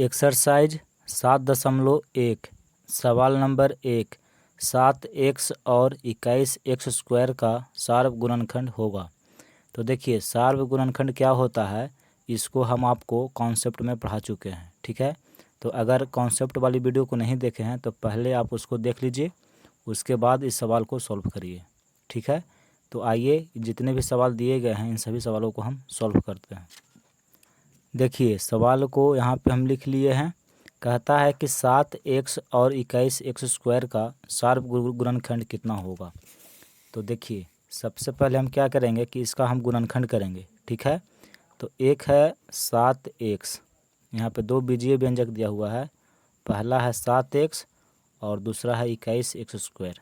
Exercise 7.1 सवाल number 1 7x और 21x² का सार्व गुणनखंड होगा। तो देखिए सार्व गुणनखंड क्या होता है, इसको हम आपको कॉन्सेप्ट में पढ़ा चुके हैं। ठीक है, तो अगर कॉन्सेप्ट वाली वीडियो को नहीं देखे हैं तो पहले आप उसको देख लीजिए, उसके बाद इस सवाल को सॉल्व करिए। ठीक है, तो आइए जितने भी सवाल दिए गए हैं इन सभी सवालों को हम सॉल्व करते हैं। देखिए सवाल को यहाँ पे हम लिख लिए हैं। कहता है कि 7x और 21x² का सार्व गुणनखंड कितना होगा। तो देखिए सबसे पहले हम क्या करेंगे कि इसका हम गुणनखंड करेंगे। ठीक है, तो एक है 7x, यहाँ पे दो बीजीय व्यंजक दिया हुआ है, पहला है 7x और दूसरा है 21x²।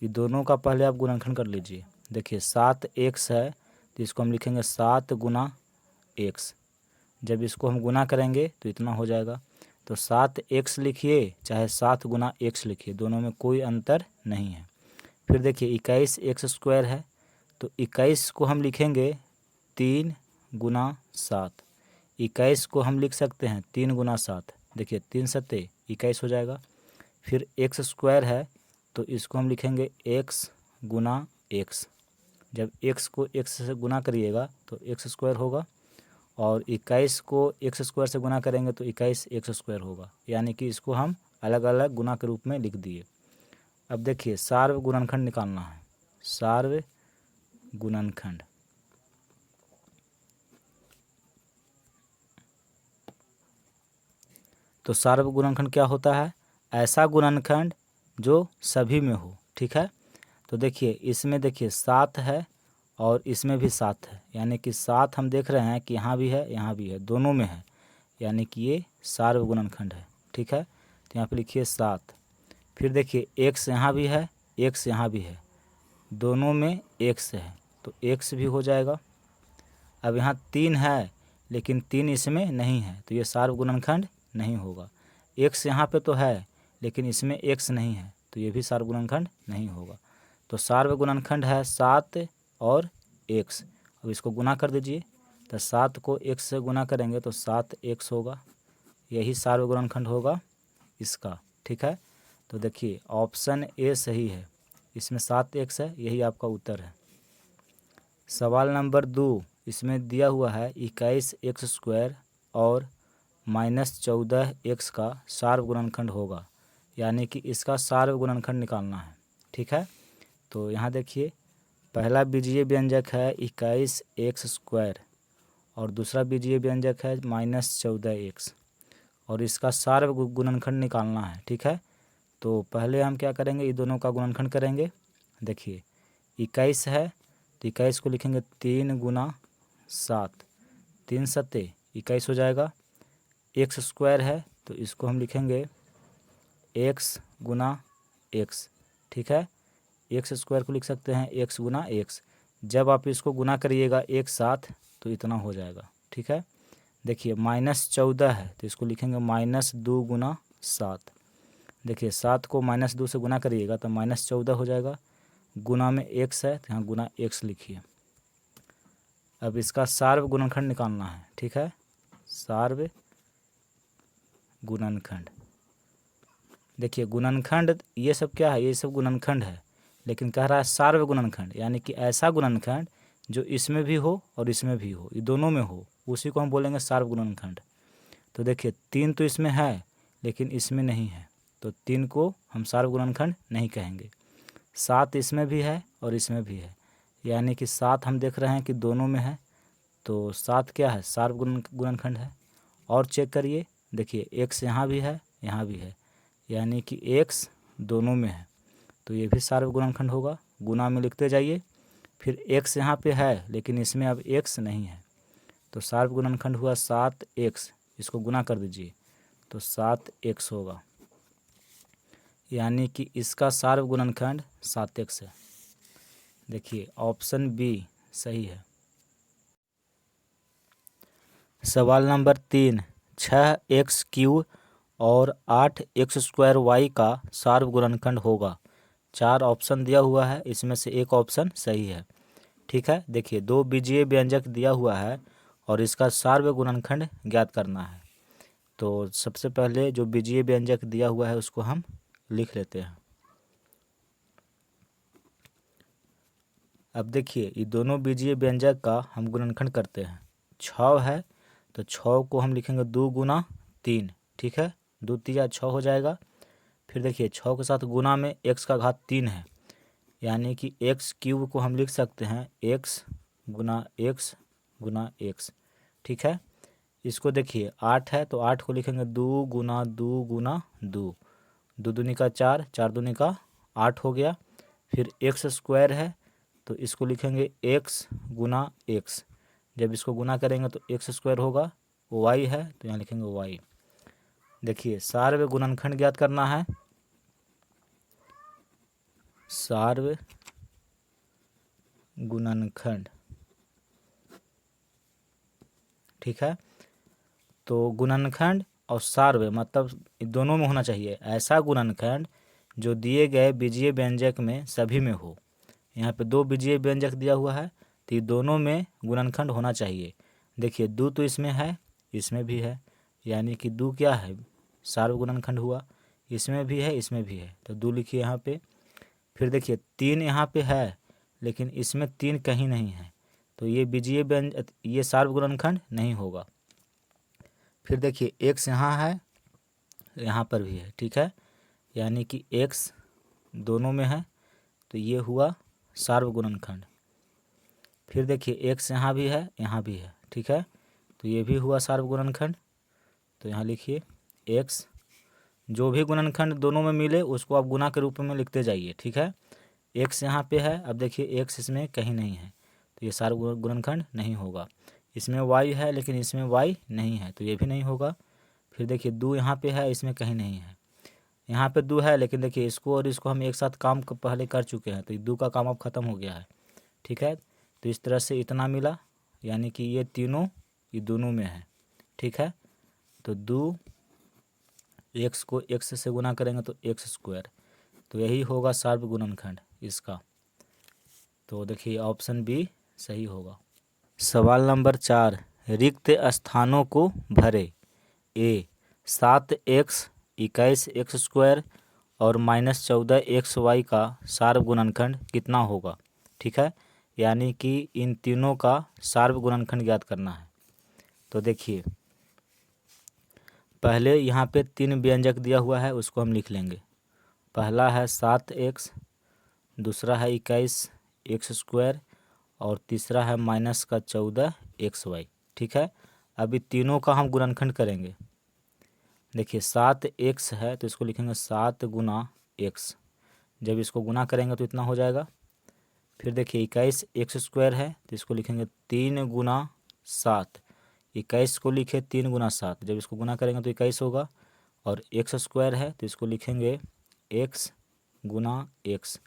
ये दोनों का पहले आप गुणनखंड कर लीजिए। देखिए 7x है तो इसको हम लिखेंगे 7 गुना x। जब इसको हम गुना करेंगे तो इतना हो जाएगा। तो 7x लिखिए चाहे 7 गुना x लिखिए, दोनों में कोई अंतर नहीं है। फिर देखिए 21x² है तो 21 को हम लिखेंगे 3 गुना 7। 21 को हम लिख सकते हैं 3 गुना 7। देखिए 3 सत्ते 21 हो जाएगा। फिर x² है तो इसको हम लिखेंगे x गुना x। जब x को x से गुना करिएगा तो x² होगा, और 21 को x² से गुना करेंगे तो 21x² होगा, यानी कि इसको हम अलग अलग गुना के रूप में लिख दिए। अब देखिए सार्व गुणनखंड निकालना है। सार्व गुणनखंड, तो सार्व गुणनखंड क्या होता है, ऐसा गुणनखंड जो सभी में हो। ठीक है, तो देखिए इसमें देखिए 7 है और इसमें भी 7 है, यानी कि 7 हम देख रहे हैं कि यहाँ भी है यहाँ भी है, दोनों में है, यानी कि ये सार्व गुणनखंड है। ठीक है, तो यहाँ पे लिखिए 7। फिर देखिए x यहाँ भी है x यहाँ भी है, दोनों में x है तो x भी हो जाएगा। अब यहाँ 3 है लेकिन 3 इसमें नहीं है तो ये सार्व गुणनखंड नहीं होगा। x यहाँ पे तो है लेकिन इसमें x नहीं है तो ये भी सार्व गुणनखंड नहीं होगा। तो सार्व गुणनखंड है 7 और x। अब इसको गुना कर दीजिए, तो 7 को x से गुना करेंगे तो 7x होगा, यही सार्व गुणनखंड होगा इसका। ठीक है, तो देखिए ऑप्शन ए सही है, इसमें 7x है, यही आपका उत्तर है। सवाल नंबर 2, इसमें दिया हुआ है 21x² और -14x का सार्व गुणनखंड होगा, यानी कि इसका सार्व गुणनखंड निकालना है। ठीक है, तो यहाँ देखिए पहला बीजीय व्यंजक है 21x² और दूसरा बीजीय व्यंजक है -14x, और इसका सार्व गुणनखंड निकालना है। ठीक है, तो पहले हम क्या करेंगे, ये दोनों का गुणनखंड करेंगे। देखिए 21 है तो 21 को लिखेंगे 3 गुना 7, 3 सत्ते 21 हो जाएगा। x² है तो इसको हम लिखेंगे x गुना x। ठीक है, x² को लिख सकते हैं x गुना x। जब आप इसको गुना करिएगा एक साथ तो इतना हो जाएगा। ठीक है, देखिए -14 है तो इसको लिखेंगे -2 गुना 7। देखिए 7 को -2 से गुना करिएगा तो -14 हो जाएगा, गुना में x है तो यहाँ गुना x लिखिए। अब इसका सार्व गुणनखंड निकालना है। ठीक है, सार्व गुणनखंड, देखिए गुणनखंड ये सब क्या है, ये सब गुणनखंड है, लेकिन कह रहा है सार्व गुणनखंड, यानी कि ऐसा गुणनखंड जो इसमें भी हो और इसमें भी हो, ये दोनों में हो, उसी को हम बोलेंगे सार्व गुणनखंड। तो देखिए 3 तो इसमें है लेकिन इसमें नहीं है, तो 3 को हम सार्व गुणनखंड नहीं कहेंगे। 7 इसमें भी है और इसमें भी है, यानी कि 7 हम देख रहे हैं कि दोनों में है, तो 7 क्या है, सार्व गुणनखंड है। और चेक करिए, देखिए x यहाँ भी है यहाँ भी है, यानी कि x दोनों में है, तो ये भी सार्व गुणनखंड होगा। गुना में लिखते जाइए। फिर x यहाँ पे है लेकिन इसमें अब x नहीं है, तो सार्व गुणनखंड हुआ 7x। इसको गुना कर दीजिए तो 7x होगा, यानी कि इसका सार्व गुणनखंड 7x है। देखिए ऑप्शन बी सही है। सवाल नंबर 3, 6x³ और 8x² का सार्व गुणनखंड होगा। 4 ऑप्शन दिया हुआ है, इसमें से एक ऑप्शन सही है। ठीक है, देखिए दो बीजीय व्यंजक दिया हुआ है और इसका सार्व गुणनखंड ज्ञात करना है। तो सबसे पहले जो बीजीय व्यंजक दिया हुआ है उसको हम लिख लेते हैं। अब देखिए ये दोनों बीजीय व्यंजक का हम गुणनखंड करते हैं। 6 है तो 6 को हम लिखेंगे 2 गुना 3, ठीक है, 2 तिया 6 हो जाएगा। फिर देखिए 6 के साथ गुना में x का घात 3 है, यानी कि x क्यूब को हम लिख सकते हैं x गुना x गुना x, ठीक है। इसको देखिए 8 है तो 8 को लिखेंगे 2 गुना 2 गुना 2, 2 दूनी का 4, 4 दूनी का 8 हो गया। फिर x स्क्वायर है तो इसको लिखेंगे x गुना x, जब इसको गुना करेंगे तो x स्क्वायर होगा। y है तो यहाँ लिखेंगे y। देखिए सार्व गुणनखंड ज्ञात करना है। सार्व गुणनखंड, ठीक है। तो गुणनखंड और सार्व मतलब दोनों में होना चाहिए। ऐसा गुणनखंड जो दिए गए बीजीय व्यंजक में सभी में हो। यहाँ पे 2 बीजीय व्यंजक दिया हुआ है तो ये दोनों में गुणनखंड होना चाहिए। देखिए 2 तो इसमें है, इसमें भी है, यानी कि 2 क्या है, सार्व गुणनखंड हुआ। इसमें भी है, इसमें भी है, तो 2 लिखिए यहाँ पे। फिर देखिए 3 यहाँ पे है लेकिन इसमें 3 कहीं नहीं है, तो ये बीजीय व्यंजक, ये सार्व गुणनखंड नहीं होगा। फिर देखिए x यहाँ है, यहाँ पर भी है, ठीक है, यानी कि x दोनों में है तो ये हुआ सार्व गुणनखंड। फिर देखिए x यहाँ भी है, यहाँ भी है, ठीक है, तो ये भी हुआ सार्व गुणनखंड। तो यहाँ लिखिए x, जो भी गुणनखंड दोनों में मिले उसको आप गुना के रूप में लिखते जाइए, ठीक है। x यहाँ पे है, अब देखिए x इसमें कहीं नहीं है तो ये सार्व गुणनखंड नहीं होगा। इसमें y है लेकिन इसमें y नहीं है तो ये भी नहीं होगा। फिर देखिए 2 यहाँ पे है, इसमें कहीं नहीं है। यहाँ पे 2 है लेकिन देखिए इसको और इसको हम एक साथ काम पहले कर चुके हैं तो 2 का काम अब ख़त्म हो गया है, ठीक है। तो इस तरह से इतना मिला, यानी कि ये तीनों ये दोनों में है, ठीक है। तो 2 x को x से गुना करेंगे तो x स्क्वायर, तो यही होगा सार्व गुणनखंड इसका। तो देखिए ऑप्शन बी सही होगा। सवाल नंबर 4, रिक्त स्थानों को भरे। ए 7x 21x स्क्वायर और -14xy का सार्व गुणनखंड कितना होगा, ठीक है, यानी कि इन तीनों का सार्व गुणनखंड ज्ञात करना है। तो देखिए पहले यहाँ पे 3 व्यंजक दिया हुआ है उसको हम लिख लेंगे। पहला है 7x, दूसरा है 21x स्क्वायर और तीसरा है -14xy, ठीक है। अभी तीनों का हम गुणनखंड करेंगे। देखिए 7x है तो इसको लिखेंगे 7 गुना x, जब इसको गुना करेंगे तो इतना हो जाएगा। फिर देखिए 21x स्क्वायर है तो इसको लिखेंगे 3 गुना 7, 21 को लिखे 3 गुना 7, जब इसको गुना करेंगे तो 21 होगा। और x स्क्वायर है तो इसको लिखेंगे x गुना x,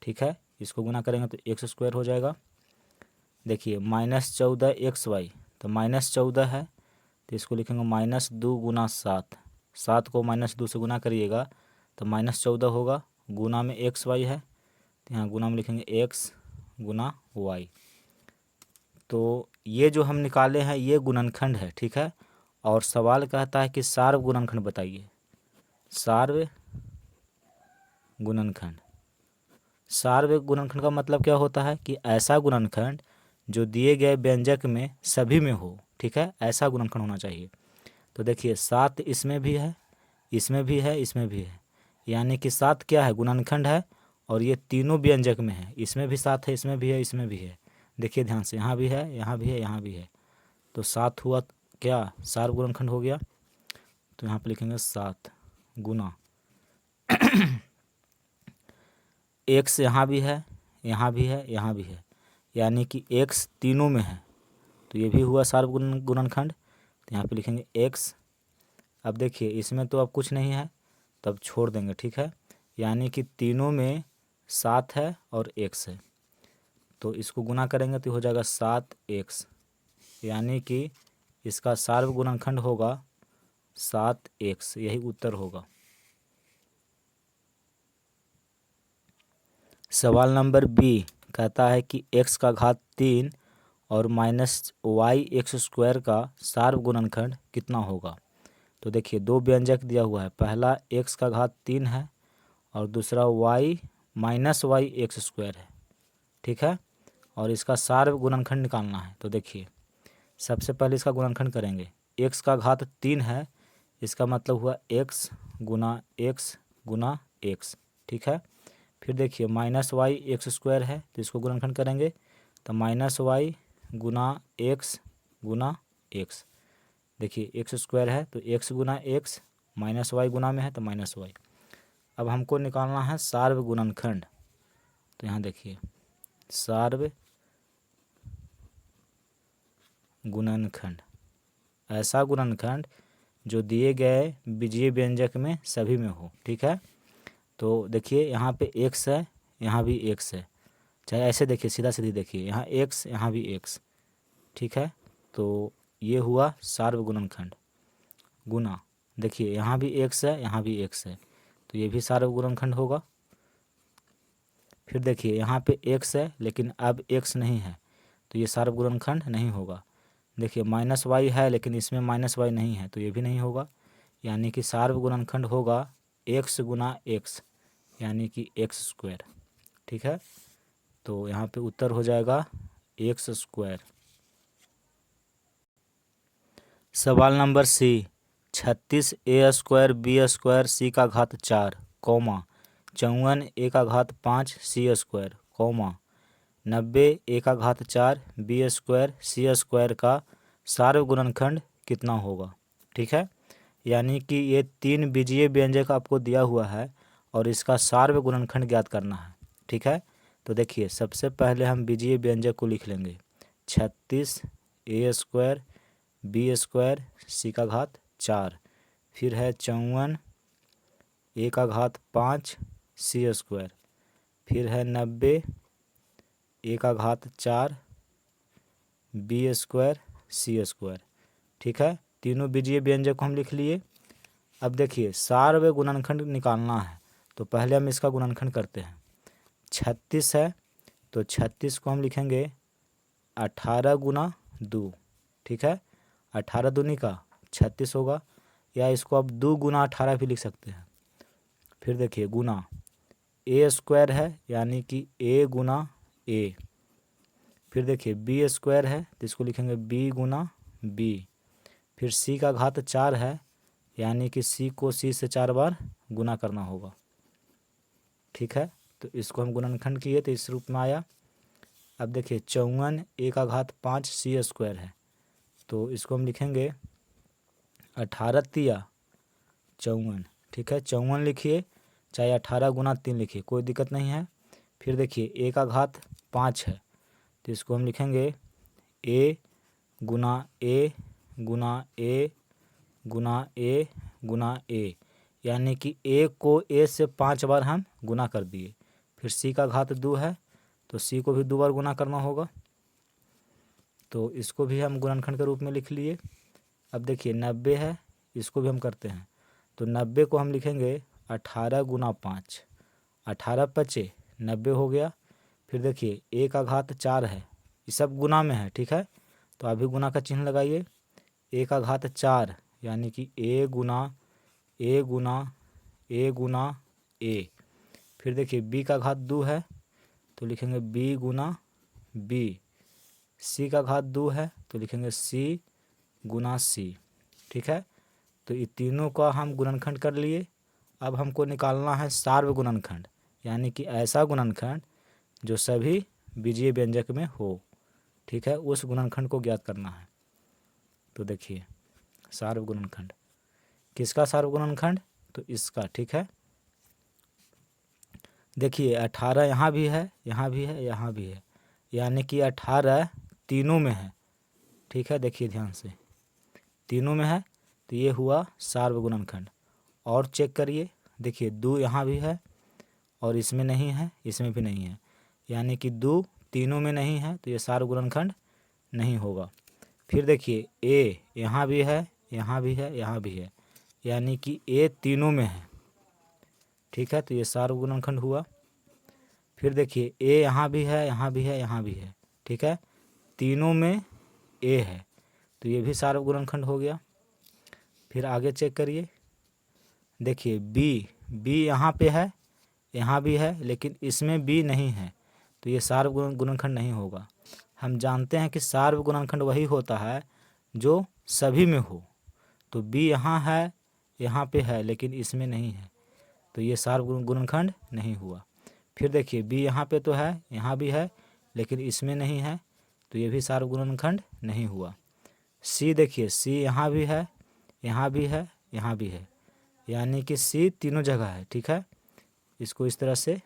ठीक है, इसको गुना करेंगे तो x स्क्वायर हो जाएगा। देखिए -14xy, तो -14 है तो इसको लिखेंगे -2 गुना 7, 7 को -2 से गुना करिएगा तो -14 होगा। गुना में xy है तो यहाँ गुना में लिखेंगे x गुना y। तो ये जो हम निकाले हैं ये गुणनखंड है, ठीक है। और सवाल कहता है कि सार्व गुणनखंड बताइए। सार्व गुणनखंड, सार्व गुणनखंड का मतलब क्या होता है कि ऐसा गुणनखंड जो दिए गए व्यंजक में सभी में हो, ठीक है, ऐसा गुणनखंड होना चाहिए। तो देखिए 7 इसमें भी है, इसमें भी है, इसमें भी है, यानी कि 7 क्या है, गुणनखंड है और ये तीनों व्यंजक में है। इसमें भी 7 है, इसमें भी है, इसमें भी है, देखिए ध्यान से, यहाँ भी है, यहाँ भी है, यहाँ भी है, तो 7 हुआ क्या, सार्व गुणनखंड हो गया। तो यहाँ पे लिखेंगे 7 गुना x, यहाँ भी है, यहाँ भी है, यहाँ भी है, यानी कि x तीनों में है तो ये भी हुआ सार्व गुणनखंड। तो यहाँ पे लिखेंगे x। अब देखिए इसमें तो अब कुछ नहीं है तब छोड़ देंगे, ठीक है, यानी कि तीनों में 7 है और x है तो इसको गुना करेंगे तो हो जाएगा 7x, यानी कि इसका सार्व गुणनखंड होगा 7x, यही उत्तर होगा। सवाल नंबर बी कहता है कि x का घात 3 और -y x स्क्वायर का सार्व गुणनखंड कितना होगा। तो देखिए दो व्यंजक दिया हुआ है, पहला x का घात 3 है और दूसरा y minus y x square है, ठीक है। और इसका सार्व गुणनखंड निकालना है। तो देखिए सबसे पहले इसका गुणनखंड करेंगे। x का घात 3 है, इसका मतलब हुआ x गुना x, ठीक है। फिर देखिए माइनस वाई एक्स स्क्वायर है, तो इसको गुणनखंड करेंगे तो माइनस वाई गुना एक्स। देखिए एक्स स्क्वायर है तो एक्स गुना एक्स, माइनस वाई गुना में है तो माइनस वाई। अब हमको निकालना है सार्व गुणनखंड। तो यहाँ देखिए सार्व गुणनखंड, ऐसा गुणनखंड जो दिए गए बीजीय व्यंजक में सभी में हो, ठीक है। तो देखिए यहाँ पे x है, यहाँ भी x है, चाहे ऐसे देखिए सीधा सीधी देखिए, यहाँ x यहाँ भी x, ठीक है। तो ये हुआ सार्व गुणनखंड। गुना देखिए यहाँ भी x है, यहाँ भी x है, तो ये भी सार्व गुणनखंड होगा। फिर देखिए यहाँ पे x है लेकिन अब x नहीं है, तो ये सार्व गुणनखंड नहीं होगा। देखिए माइनस वाई है लेकिन इसमें माइनस वाई नहीं है, तो ये भी नहीं होगा। यानी कि सार्व गुणनखंड होगा x गुना x, यानी कि एक्स स्क्वायर, ठीक है। तो यहाँ पे उत्तर हो जाएगा एक्स स्क्वायर। सवाल नंबर सी, 36 ए स्क्वायर बी स्क्वायर सी का घात 4 कौमा 54 ए का घात 5 सी स्क्वायर कौमा 90 ए का घात 4 बी स्क्वायर सी स्क्वायर का सार्व गुणनखंड कितना होगा, ठीक है। यानी कि ये तीन बीजीय व्यंजक आपको दिया हुआ है और इसका सार्व गुणनखंड ज्ञात करना है, ठीक है। तो देखिए सबसे पहले हम बीजीय व्यंजक को लिख लेंगे। 36 ए स्क्वायर बी स्क्वायर सी का घात 4, फिर है 54 ए का घात 5 सी स्क्वायर, फिर है 90 ए का घात 4 बी स्क्वायर सी स्क्वायर, ठीक है। तीनों बीजीय व्यंजक को हम लिख लिए। अब देखिए सार्व गुणनखंड निकालना है, तो पहले हम इसका गुणनखंड करते हैं। 36 है तो 36 को हम लिखेंगे 18 गुना 2, ठीक है। 18 दूनी का 36 होगा, या इसको आप 2 गुना 18 भी लिख सकते हैं। फिर देखिए गुना ए स्क्वायर है यानी कि ए गुना ए, फिर देखिए बी स्क्वायर है तो इसको लिखेंगे बी गुना बी, फिर सी का घात 4 है यानी कि सी को सी से 4 बार गुना करना होगा, ठीक है। तो इसको हम गुणनखंड किए तो इस रूप में आया। अब देखिए 54 ए का घात 5 सी स्क्वायर है, तो इसको हम लिखेंगे 18 तिया 54, ठीक है। 54 लिखिए चाहे 18 गुना 3 लिखिए, कोई दिक्कत नहीं है। फिर देखिए ए का घात 5 है तो इसको हम लिखेंगे ए गुना ए गुना ए गुना ए गुना ए, यानी कि ए को ए से 5 बार हम गुना कर दिए। फिर सी का घात 2 है तो सी को भी 2 बार गुना करना होगा, तो इसको भी हम गुणनखंड के रूप में लिख लिए। अब देखिए 90 है, इसको भी हम करते हैं। तो 90 को हम लिखेंगे 18 गुना 5, 18 पचे 90 हो गया। फिर देखिए ए का घात 4 है, ये सब गुना में है, ठीक है। तो अभी गुना का चिन्ह लगाइए। ए का घात 4 यानी कि ए गुना ए गुना ए गुना ए। फिर देखिए बी का घात 2 है तो लिखेंगे बी गुना बी, सी का घात 2 है तो लिखेंगे सी गुना सी, ठीक है। तो ये तीनों का हम गुणनखंड कर लिए। अब हमको निकालना है सार्व गुणनखंड, यानी कि ऐसा गुणनखंड जो सभी बीजीय व्यंजक में हो, ठीक है, उस गुणनखंड को ज्ञात करना है। तो देखिए सार्व गुणनखंड, किसका सार्व गुणनखंड, तो इसका, ठीक है। देखिए 18 यहाँ भी है, यहाँ भी है, यहाँ भी है, यानी कि 18 तीनों में है, ठीक है। देखिए ध्यान से तीनों में है, तो ये हुआ सार्व गुणनखंड। और चेक करिए, देखिए 2 यहाँ भी है और इसमें नहीं है, इसमें भी नहीं है, यानी कि 2 तीनों में नहीं है, तो ये सार्व गुणनखंड नहीं होगा। फिर देखिए ए यहाँ भी है, यहाँ भी है, यहाँ भी है, यानी कि ए तीनों में है, ठीक है, तो ये सार्व गुणनखंड हुआ। फिर देखिए ए यहाँ भी है, यहाँ भी है, यहाँ भी है, ठीक है, तीनों में ए है, तो ये भी सार्व गुणनखंड हो गया। फिर आगे चेक करिए, देखिए बी यहाँ पे है, यहाँ भी है, लेकिन इसमें बी नहीं है, तो ये सार्वगुणनखंड नहीं होगा। हम जानते हैं कि सार्वगुणनखंड वही होता है जो सभी में हो। तो बी यहाँ पे है लेकिन इसमें नहीं है, तो ये सार्वगुणनखंड नहीं हुआ। फिर देखिए बी यहाँ पे तो है, यहाँ भी है, लेकिन इसमें नहीं है, तो ये भी सार्वगुणनखंड नहीं हुआ। सी देखिए, सी यहाँ भी है, यहाँ भी है, यहाँ भी है, यानी कि सी तीनों जगह है। ठीक है, इसको इस तरह से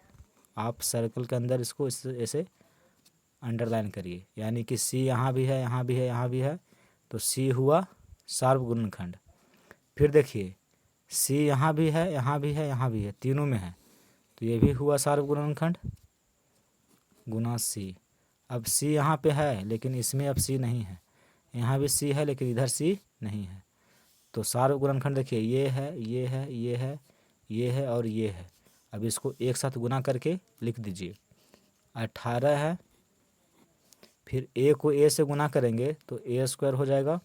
आप सर्कल के अंदर इसको ऐसे अंडरलाइन करिए, यानी कि सी यहाँ भी है, यहाँ भी है, यहाँ भी है, तो सी हुआ सार्वगुणनखंड। फिर देखिए सी यहाँ भी है, यहाँ भी है, यहाँ भी है, तीनों में है, तो ये भी हुआ सार्वगुणनखंड गुना सी। अब सी यहाँ पे है लेकिन इसमें अब सी नहीं है, यहाँ भी सी है लेकिन इधर सी नहीं है, तो सार्वगुणनखंड देखिए ये है, ये है, ये है, ये है और ये है। अब इसको एक साथ गुना करके लिख दीजिए, 18 है, फिर ए को ए से गुना करेंगे तो ए स्क्वायर हो जाएगा,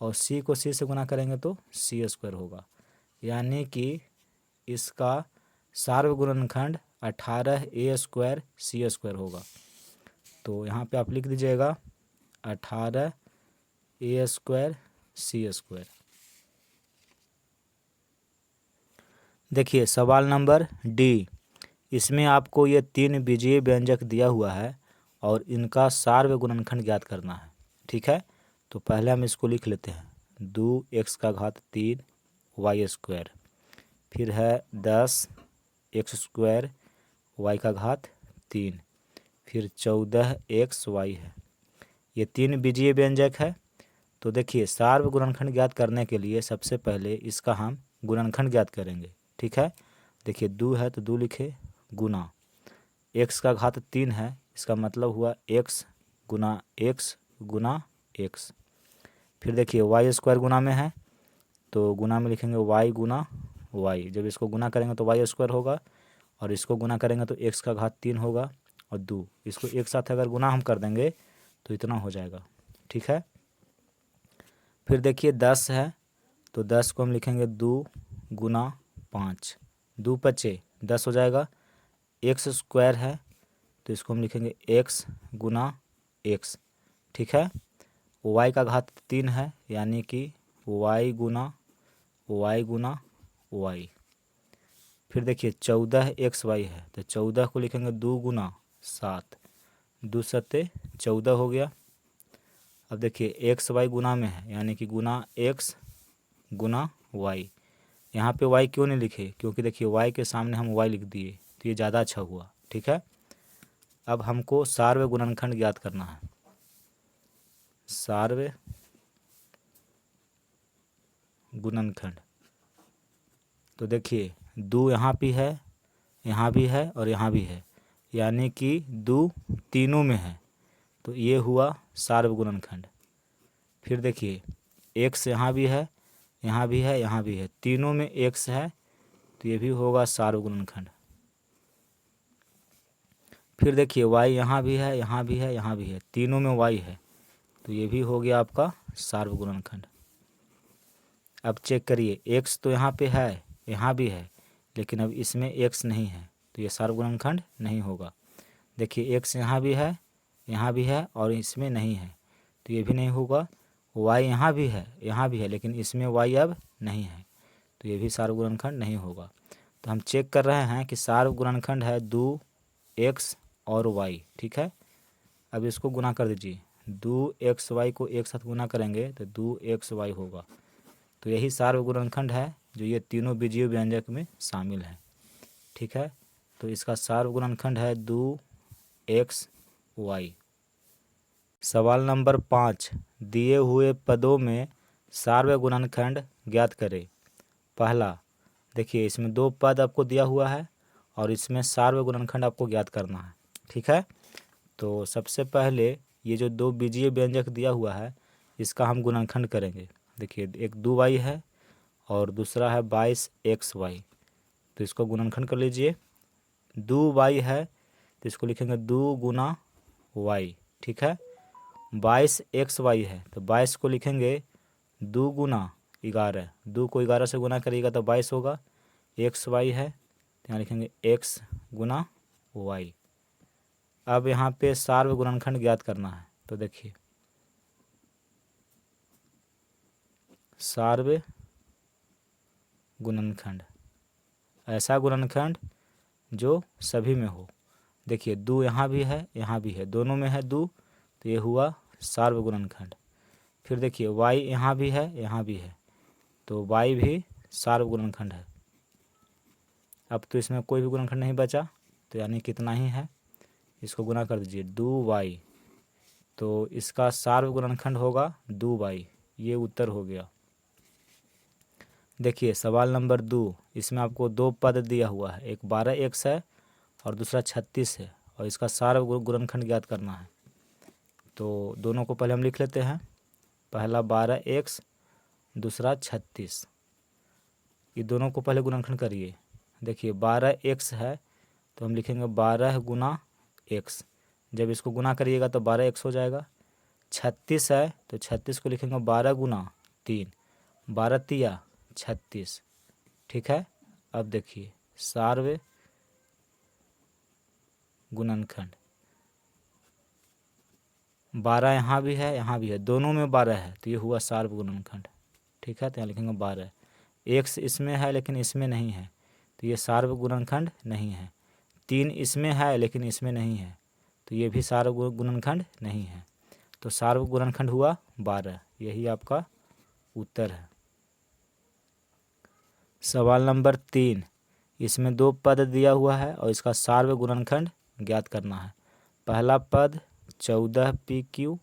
और सी को सी से गुना करेंगे तो सी स्क्वायर होगा, यानी कि इसका सार्वगुणनखंड 18 ए स्क्वायर सी स्क्वायर होगा। तो यहाँ पे आप लिख दीजिएगा 18 ए स्क्वायर सी स्क्वायर। देखिए सवाल नंबर डी, इसमें आपको ये 3 बीजीय व्यंजक दिया हुआ है और इनका सार्वगुणनखंड ज्ञात करना है। ठीक है, तो पहले हम इसको लिख लेते हैं, 2x3 वाई स्क्वायर, फिर है 10x² वाई का घात 3, फिर 14x वाई है। ये 3 बीजीय व्यंजक है। तो देखिए सार्वगुणनखंड ज्ञात करने के लिए सबसे पहले इसका हम गुणनखंड ज्ञात करेंगे। ठीक है, देखिए 2 है तो 2 लिखे, गुना x का घात 3 है, इसका मतलब हुआ x गुना x गुना x। फिर देखिए वाई स्क्वायर गुना में है, तो गुना में लिखेंगे y गुना y, जब इसको गुना करेंगे तो वाई स्क्वायर होगा, और इसको गुना करेंगे तो x का घात 3 होगा, और 2, इसको एक साथ अगर गुना हम कर देंगे तो इतना हो जाएगा। ठीक है, फिर देखिए 10 है, तो 10 को हम लिखेंगे 2 गुना 5, 2 पचे 10 हो जाएगा। एक्स स्क्वायर है, तो इसको हम लिखेंगे x गुना x। ठीक है, y का घात 3 है, यानी कि y गुना y। फिर देखिए 14xy है, तो 14 को लिखेंगे 2 गुना 7, 2 सत्ते 14 हो गया। अब देखिए xy गुना में है, यानी कि गुना x गुना y। यहाँ पे y क्यों नहीं लिखे, क्योंकि देखिए y के सामने हम y लिख दिए, तो ये ज़्यादा अच्छा हुआ। ठीक है, अब हमको सार्वगुणनखंड ज्ञात करना है, सार्वगुणनखंड। तो देखिए 2 यहाँ भी है, यहाँ भी है और यहाँ भी है, यानी कि 2 तीनों में है, तो ये हुआ सार्वगुणनखंड। फिर देखिए x यहाँ भी है, यहाँ भी है, यहाँ भी है, तीनों में x है, तो ये भी होगा सार्वगुणनखंड। फिर देखिए y यहाँ भी है, यहाँ भी है, यहाँ भी है, तीनों में y है, तो ये भी हो गया आपका सार्वगुणनखंड। अब चेक करिए x तो यहाँ पे है, यहाँ भी है, लेकिन अब इसमें x नहीं है, तो ये सार्वगुणनखंड नहीं होगा। देखिए x यहाँ भी है, यहाँ भी है और इसमें नहीं है, तो ये भी नहीं होगा। y यहाँ भी है, यहाँ भी है, लेकिन इसमें y अब नहीं है, तो ये भी सार्वगुणनखंड नहीं होगा। तो हम चेक कर रहे हैं कि सार्वगुणनखंड है 2x और y। ठीक है, अब इसको गुना कर दीजिए, 2xy को एक साथ गुना करेंगे तो 2xy होगा, तो यही सार्वगुणनखंड है जो ये तीनों बीजीय व्यंजक में शामिल है। ठीक है, तो इसका सार्वगुणनखंड है 2xy। सवाल नंबर 5, दिए हुए पदों में सार्वगुणनखंड ज्ञात करें। पहला, देखिए इसमें 2 पद आपको दिया हुआ है और इसमें सार्वगुणनखंड आपको ज्ञात करना है। ठीक है, तो सबसे पहले ये जो 2 बीजीय व्यंजक दिया हुआ है इसका हम गुणनखंड करेंगे। देखिए एक 2y है और दूसरा है 22xy, तो इसको गुणनखंड कर लीजिए। 2y है तो इसको लिखेंगे 2 गुना y। ठीक है, 22xy है तो 22 को लिखेंगे 2 गुना 11, 2 को 11 से गुना करिएगा तो 22 होगा, एक्स वाई है, तो यहाँ लिखेंगे एक्स गुना वाई। अब यहाँ पे सार्व गुणनखंड ज्ञात करना है, तो देखिए सार्व गुणनखंड, ऐसा गुणनखंड जो सभी में हो। देखिए 2 यहाँ भी है, यहाँ भी है, दोनों में है 2, तो ये हुआ सार्व गुणनखंड। फिर देखिए y यहाँ भी है, यहाँ भी है, तो y भी सार्व गुणनखंड है। अब तो इसमें कोई भी गुणनखंड नहीं बचा, तो यानी कितना ही है, इसको गुना कर दीजिए 2y, तो इसका सार्व गुणनखंड होगा 2y। ये उत्तर हो गया। देखिए सवाल नंबर 2, इसमें आपको 2 पद दिया हुआ है, एक 12x है और दूसरा 36 है, और इसका सार्व गुणनखंड ज्ञात करना है। तो दोनों को पहले हम लिख लेते हैं, पहला 12x, दूसरा 36, ये दोनों को पहले गुणनखंड करिए। देखिए 12x है तो हम लिखेंगे 12 गुना x, जब इसको गुना करिएगा तो 12x हो जाएगा। 36 है तो 36 को लिखेंगे 12 गुना 3, 12 तिया 36, ठीक है। अब देखिए सार्व गुणनखंड, 12 यहाँ भी है, यहाँ भी है, दोनों में 12 है, तो ये हुआ सार्व गुणनखंड, ठीक है। तो यहाँ लिखेंगे 12, x इसमें है लेकिन इसमें नहीं है, तो ये सार्व गुणनखंड नहीं है। 3 इसमें है लेकिन इसमें नहीं है, तो ये भी सार्व गुणनखंड नहीं है। तो सार्व गुणनखंड हुआ 12, यही आपका उत्तर है। सवाल नंबर 3, इसमें 2 पद दिया हुआ है और इसका सार्व गुणनखंड ज्ञात करना है। पहला पद 14pq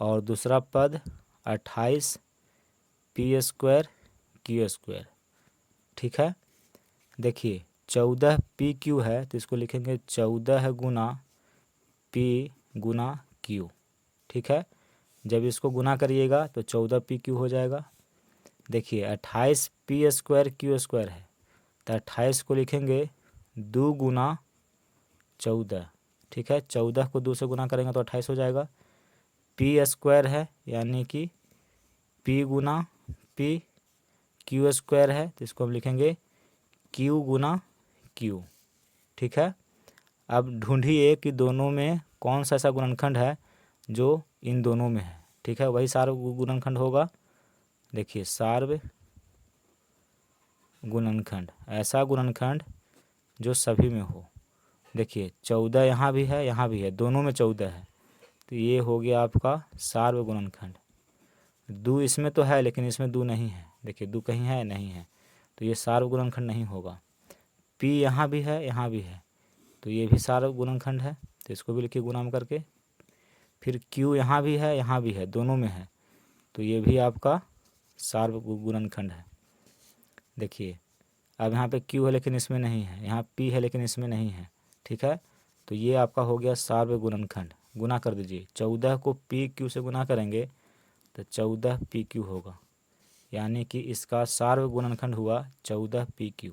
और दूसरा पद 28p² q², ठीक है। देखिए 14pq है तो इसको लिखेंगे 14 गुना p गुना q, ठीक है। जब इसको गुना करिएगा तो 14pq हो जाएगा। देखिए 28p² q² है, तो 28 को लिखेंगे 2 गुना 14, ठीक है। 14 को 2 से गुना करेंगे तो 28 हो जाएगा। p² है यानी कि p गुना p, q² है तो इसको हम लिखेंगे q गुना q, ठीक है। अब ढूंढिए कि दोनों में कौन सा ऐसा गुणनखंड है जो इन दोनों में है, ठीक है, वही सार्व गुणनखंड होगा। देखिए सार्व गुणनखंड, ऐसा गुणनखंड जो सभी में हो। देखिए 14 यहाँ भी है, यहाँ भी है, दोनों में 14 है, तो ये हो गया आपका सार्व गुणनखंड। 2 इसमें तो है लेकिन इसमें 2 नहीं है, देखिए 2 कहीं है, नहीं है, तो ये सार्व गुणनखंड नहीं होगा। p यहाँ भी है, यहाँ भी है, तो ये भी सार्व गुणनखंड है, तो इसको भी लिखिए गुणा में करके। फिर q यहाँ भी है, यहाँ भी है, दोनों में है, तो ये भी आपका सार्व गुणनखंड है। देखिए अब यहाँ पे q है लेकिन इसमें नहीं है, यहाँ p है लेकिन इसमें नहीं है, ठीक है। तो ये आपका हो गया सार्व गुणनखंड। गुना कर दीजिए, 14 को pq से गुना करेंगे तो 14pq होगा, यानी कि इसका सार्व गुणनखंड हुआ 14pq।